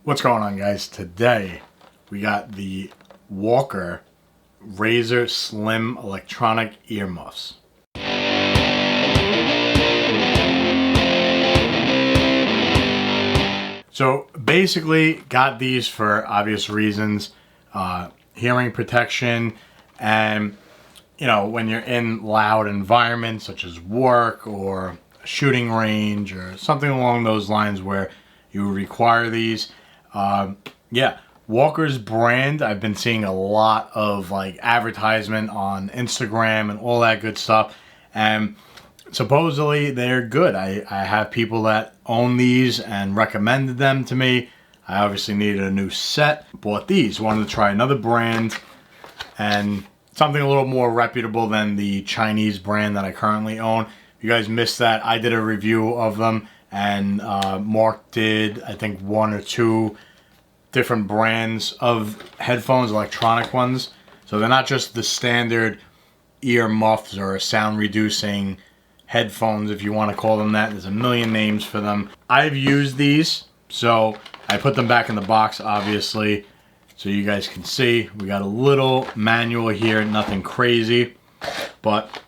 What's going on, guys? Today we got the Walker Razor Slim electronic earmuffs. So basically got these for obvious reasons, hearing protection, and when you're in loud environments such as work or a shooting range or something along those lines where you require these. Walker's brand, I've been seeing a lot of advertisement on Instagram and all that good stuff, and supposedly they're good. I have people that own these and recommended them to me. I obviously needed a new set, bought these, wanted to try another brand and something a little more reputable than the Chinese brand that I currently own. If you guys missed that, I did a review of them, and Mark did, I think, one or two different brands of headphones, electronic ones. So they're not just the standard ear muffs or sound reducing headphones, if you want to call them that. There's a million names for them. I've used these, so I put them back in the box, obviously, so you guys can see. We got a little manual here, nothing crazy, but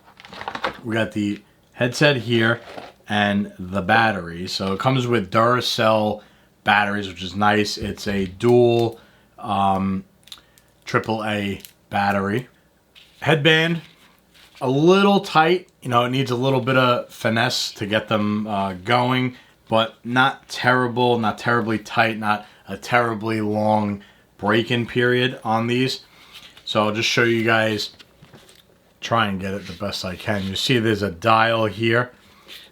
we got the headset here and the battery. So it comes with Duracell batteries, which is nice. It's a dual AAA battery. Headband, a little tight. It needs a little bit of finesse to get them going, but not terrible, not terribly tight, not a terribly long break-in period on these. So I'll just show you guys, try and get it the best I can. You see there's a dial here.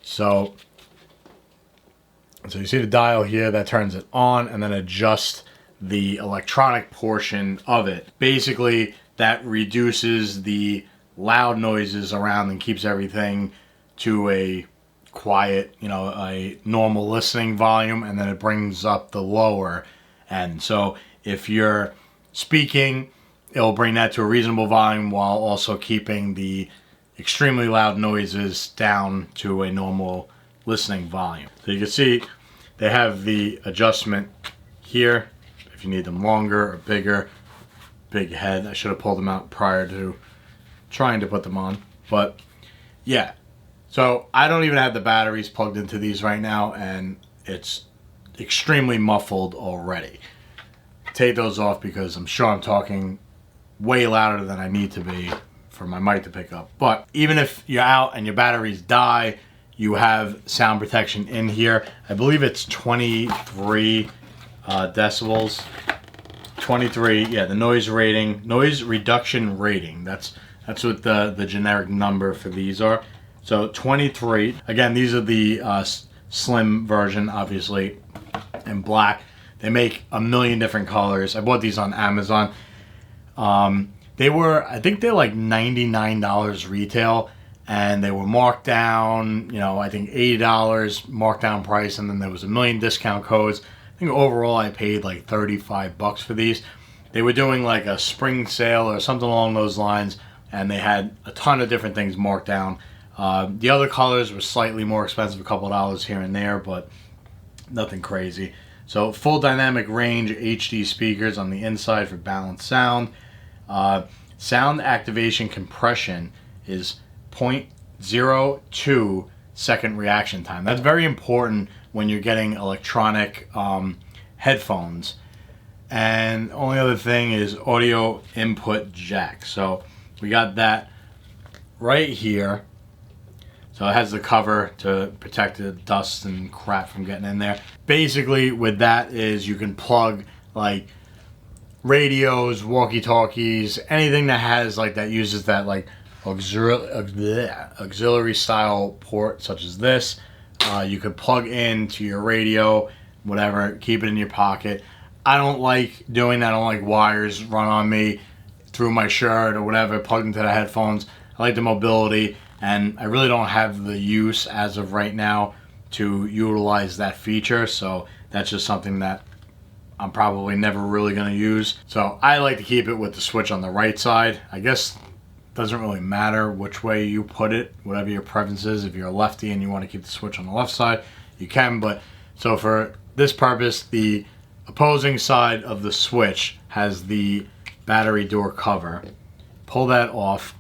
So you see the dial here that turns it on and then adjusts the electronic portion of it. Basically, that reduces the loud noises around and keeps everything to a quiet, a normal listening volume, and then it brings up the lower end. So if you're speaking, it'll bring that to a reasonable volume while also keeping the extremely loud noises down to a normal listening volume. So you can see they have the adjustment here if you need them longer or bigger. Big head. I should have pulled them out prior to trying to put them on. But yeah, so I don't even have the batteries plugged into these right now, and it's extremely muffled already. Take those off because I'm sure I'm talking way louder than I need to be for my mic to pick up. But even if you're out and your batteries die, you have sound protection in here. I believe it's 23 decibels. 23, yeah, the noise reduction rating. That's what the generic number for these are. So 23. Again, these are the slim version, obviously, in black. They make a million different colors. I bought these on Amazon. I think they're like $99 retail, and they were marked down, I think $80 markdown price, and then there was a million discount codes. I think overall I paid like $35 for these. They were doing like a spring sale or something along those lines, and they had a ton of different things marked down. The other colors were slightly more expensive, a couple of dollars here and there, but nothing crazy. So full dynamic range HD speakers on the inside for balanced sound. Sound activation compression is 0.02 second reaction time. That's very important when you're getting electronic headphones. And only other thing is audio input jack. So we got that right here. So it has the cover to protect the dust and crap from getting in there. Basically with that is you can plug like radios, walkie-talkies, anything that has that uses that auxiliary style port such as this. You could plug into your radio, whatever, keep it in your pocket. I don't like doing that. I don't like wires run on me through my shirt or whatever, plugged into the headphones. I like the mobility, and I really don't have the use as of right now to utilize that feature, so that's just something that I'm probably never really going to use. So I like to keep it with the switch on the right side. I guess it doesn't really matter which way you put it, whatever your preference is. If you're a lefty and you want to keep the switch on the left side, you can. But so for this purpose, the opposing side of the switch has the battery door cover. Pull that off.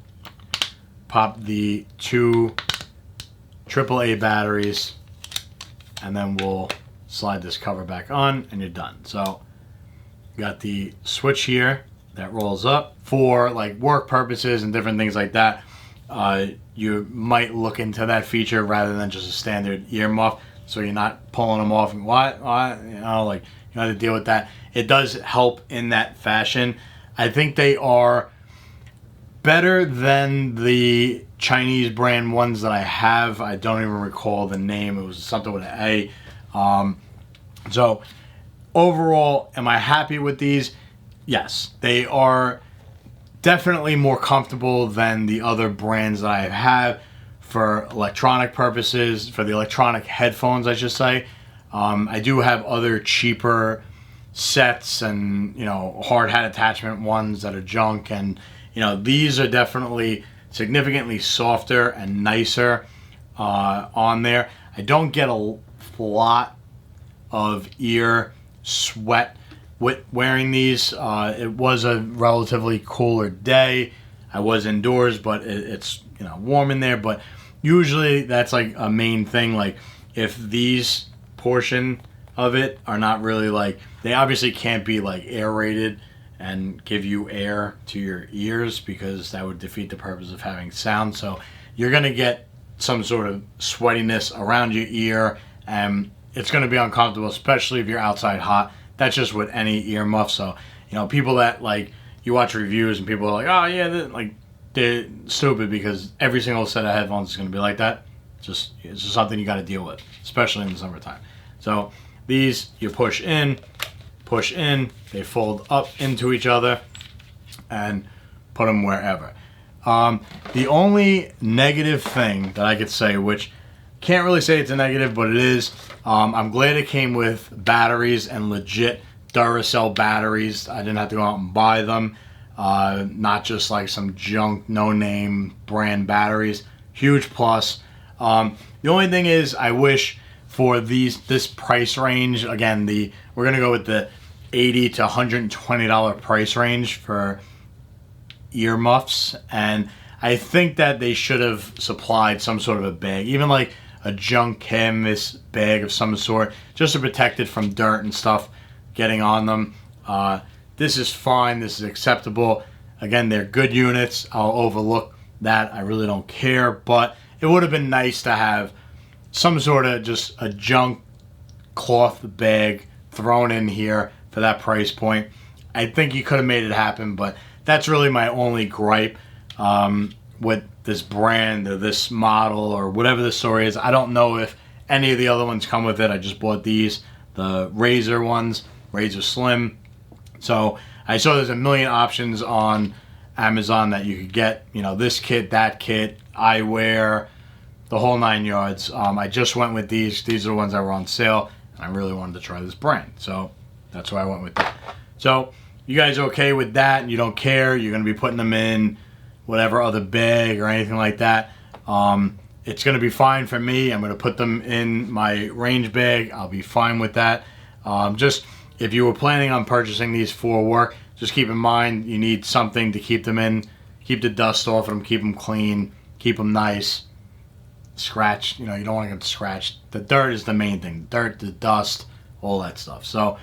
Pop the 2 AAA batteries, and then we'll slide this cover back on, and you're done. So you got the switch here that rolls up for like work purposes and different things like that. You might look into that feature rather than just a standard ear muff, so you're not pulling them off and what you know, like you have to deal with that. It does help in that fashion. I think they are better than the Chinese brand ones that I have. I don't even recall the name. It was something with an A. So overall, am I happy with these? Yes, they are definitely more comfortable than the other brands that I have for electronic purposes, for the electronic headphones, I should say. I do have other cheaper sets and, you know, hard hat attachment ones that are junk, and you know, these are definitely significantly softer and nicer on there. I don't get a lot of ear sweat with wearing these. It was a relatively cooler day. I was indoors, but it's, you know, warm in there. But usually that's like a main thing. Like if these portion of it are not really like, they obviously can't be like aerated and give you air to your ears, because that would defeat the purpose of having sound. So you're going to get some sort of sweatiness around your ear, and it's going to be uncomfortable, especially if you're outside hot. That's just with any ear muff. So, you know, people that like, you watch reviews and people are like, oh yeah, they're stupid, because every single set of headphones is going to be like that. It's just something you got to deal with, especially in the summertime. So these, you push in, they fold up into each other, and put them wherever. The only negative thing that I could say, which can't really say it's a negative, but it is, I'm glad it came with batteries and legit Duracell batteries. I didn't have to go out and buy them, not just like some junk, no-name brand batteries. Huge plus. The only thing is, I wish for this price range, again, we're gonna go with the $80 to $120 price range for ear muffs, and I think that they should have supplied some sort of a bag, even like a junk canvas bag of some sort, just to protect it from dirt and stuff getting on them. This is fine. This is acceptable. Again, they're good units. I'll overlook that. I really don't care, but it would have been nice to have some sort of just a junk cloth bag thrown in here for that price point. I think you could have made it happen, but that's really my only gripe with this brand or this model or whatever the story is. I don't know if any of the other ones come with it. I just bought these, the Razor ones, Razor Slim. So I saw there's a million options on Amazon that you could get, you know, this kit, that kit, eyewear, the whole 9 yards. I just went with these. These are the ones that were on sale, and I really wanted to try this brand. So that's why I went with that. So you guys okay with that and you don't care? You're going to be putting them in whatever other bag or anything like that. It's going to be fine for me. I'm going to put them in my range bag. I'll be fine with that. Just if you were planning on purchasing these for work, just keep in mind you need something to keep them in, keep the dust off of them, keep them clean, keep them nice. Scratch, you know, you don't want to get scratched. The dirt is the main thing. Dirt, the dust, all that stuff. So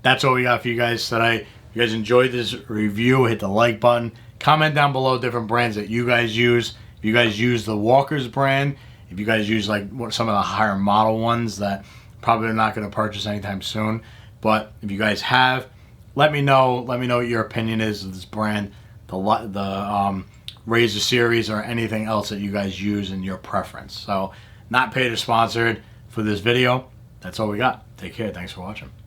that's all we got for you guys today. If you guys enjoyed this review, hit the like button. Comment down below different brands that you guys use. If you guys use the Walker's brand, if you guys use like some of the higher model ones that probably are not going to purchase anytime soon. But if you guys have, let me know. Let me know what your opinion is of this brand, the Razor series, or anything else that you guys use in your preference. So, not paid or sponsored for this video. That's all we got. Take care. Thanks for watching.